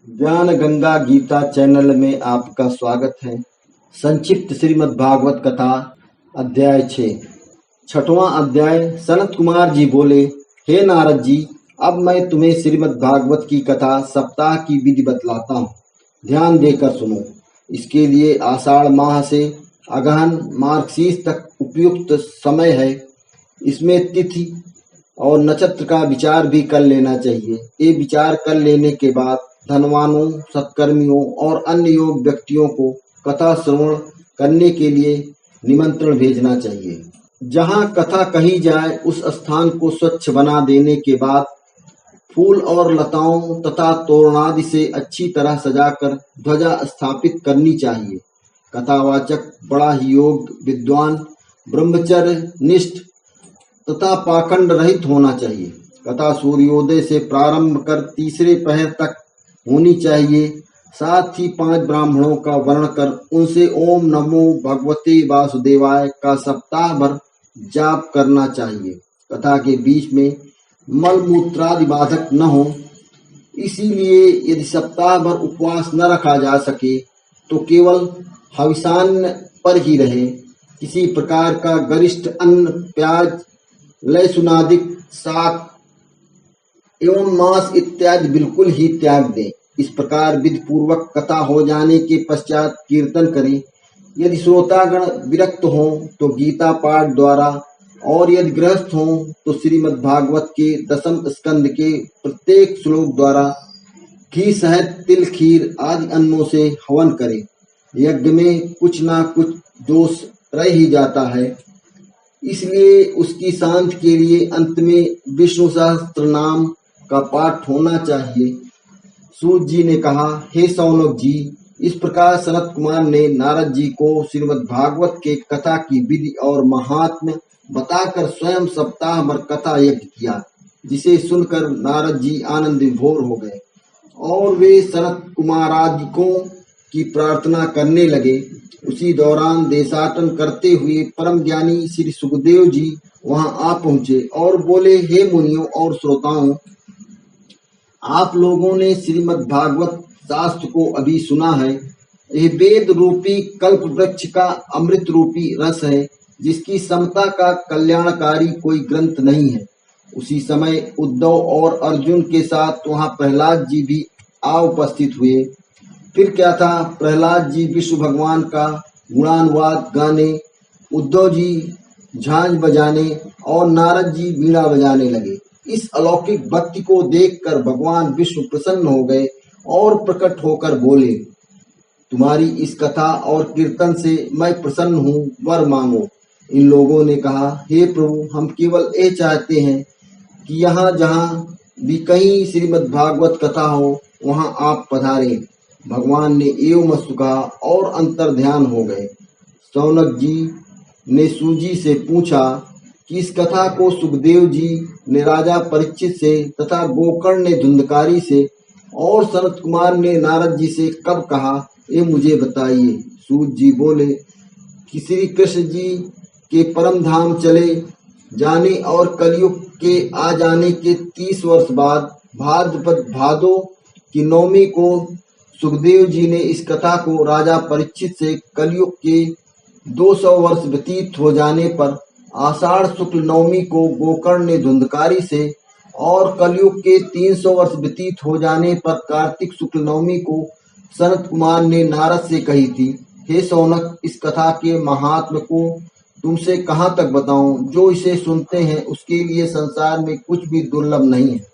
ज्ञान गंगा गीता चैनल में आपका स्वागत है। संक्षिप्त श्रीमद् भागवत कथा अध्याय 6। छठवां अध्याय। सनत कुमार जी बोले, हे नारद जी, अब मैं तुम्हें श्रीमद् भागवत की कथा सप्ताह की विधि बतलाता हूँ। ध्यान देकर सुनो। इसके लिए आषाढ़ माह से अगहन मार्गशीर्ष तक उपयुक्त समय है। इसमें तिथि और नक्षत्र का विचार भी कर लेना चाहिए। ये विचार कर लेने के बाद धनवानों, सत्कर्मियों और अन्य योग व्यक्तियों को कथा श्रवण करने के लिए निमंत्रण भेजना चाहिए। जहाँ कथा कही जाए उस स्थान को स्वच्छ बना देने के बाद फूल और लताओं तथा तोरणादि से अच्छी तरह सजाकर ध्वजा स्थापित करनी चाहिए। कथावाचक बड़ा ही योग विद्वान, ब्रह्मचर्य निष्ठ तथा पाखंड रहित होना चाहिए। कथा सूर्योदय से प्रारंभ कर तीसरे पहर तक होनी चाहिए। साथ ही 5 ब्राह्मणों का वर्ण कर उनसे ओम नमो भगवते वासुदेवाय का सप्ताह भर जाप करना चाहिए। कथा के बीच में मल मूत्रादि बाधक न हो। इसीलिए यदि सप्ताह भर उपवास न रखा जा सके तो केवल हविषान्न पर ही रहे। किसी प्रकार का गरिष्ठ अन्न, प्याज, लहसुनादिक, शाक एवं मांस इत्यादि बिल्कुल ही त्याग दें। इस प्रकार विधि पूर्वक कथा हो जाने के पश्चात कीर्तन करें। यदि श्रोतागण विरक्त हों तो गीता पाठ द्वारा, और यदि गृहस्थ हों तो श्रीमद् भागवत के 10वें स्कंद के प्रत्येक श्लोक द्वारा घी, शहद, तिल, खीर आदि अन्नों से हवन करें। यज्ञ में कुछ ना कुछ दोष रह ही जाता है, इसलिए उसकी शांति के लिए अंत में विष्णु सहस्त्र नाम का पाठ होना चाहिए। सूत जी ने कहा, हे सौनक जी, इस प्रकार सनत कुमार ने नारद जी को श्रीमद् भागवत के कथा की विधि और महात्म्य बताकर स्वयं सप्ताह भर कथा यज्ञ किया, जिसे सुनकर नारद जी आनंद विभोर हो गए और वे सनत कुमारादिकों की प्रार्थना करने लगे। उसी दौरान देशाटन करते हुए परम ज्ञानी श्री सुखदेव जी वहां आ पहुंचे और बोले, हे मुनियों और श्रोताओं, आप लोगों ने श्रीमद् भागवत शास्त्र को अभी सुना है। यह वेद रूपी कल्प वृक्ष का अमृत रूपी रस है, जिसकी समता का कल्याणकारी कोई ग्रंथ नहीं है। उसी समय उद्धव और अर्जुन के साथ वहां प्रहलाद जी भी आ उपस्थित हुए। फिर क्या था, प्रहलाद जी विष्णु भगवान का गुणानुवाद गाने, उद्धव जी झांझ बजाने और नारद जी वीणा बजाने लगे। इस अलौकिक भक्ति को देखकर भगवान विष्णु प्रसन्न हो गए और प्रकट होकर बोले, तुम्हारी इस कथा और कीर्तन से मैं प्रसन्न हूँ, वर मांगो। इन लोगों ने कहा, हे प्रभु, हम केवल ये चाहते हैं कि यहाँ जहाँ भी कहीं श्रीमद् भागवत कथा हो वहाँ आप पधारें। भगवान ने एवं मस्तु कहा और अंतर ध्यान हो गए। सौनक जी ने सूजी से पूछा कि इस कथा को सुखदेव जी ने राजा परीक्षित से तथा गोकर्ण ने धुंधकारी से और सनत कुमार ने नारद जी से कब कहा, ये मुझे बताइए। सूत जी बोले कि श्री कृष्ण जी के परम धाम चले जाने और कलयुग के आ जाने के 30 वर्ष बाद भाद्रपद भादो की नवमी को सुखदेव जी ने इस कथा को राजा परीक्षित से कलयुग के 200 वर्ष व्यतीत हो जाने पर आषाढ़ शुक्ल नवमी को गोकर्ण ने धुंधकारी से और कलयुग के 300 वर्ष व्यतीत हो जाने पर कार्तिक शुक्ल नवमी को सनत कुमार ने नारद से कही थी। हे सौनक, इस कथा के महात्म्य को तुमसे कहाँ तक बताऊं? जो इसे सुनते हैं उसके लिए संसार में कुछ भी दुर्लभ नहीं है।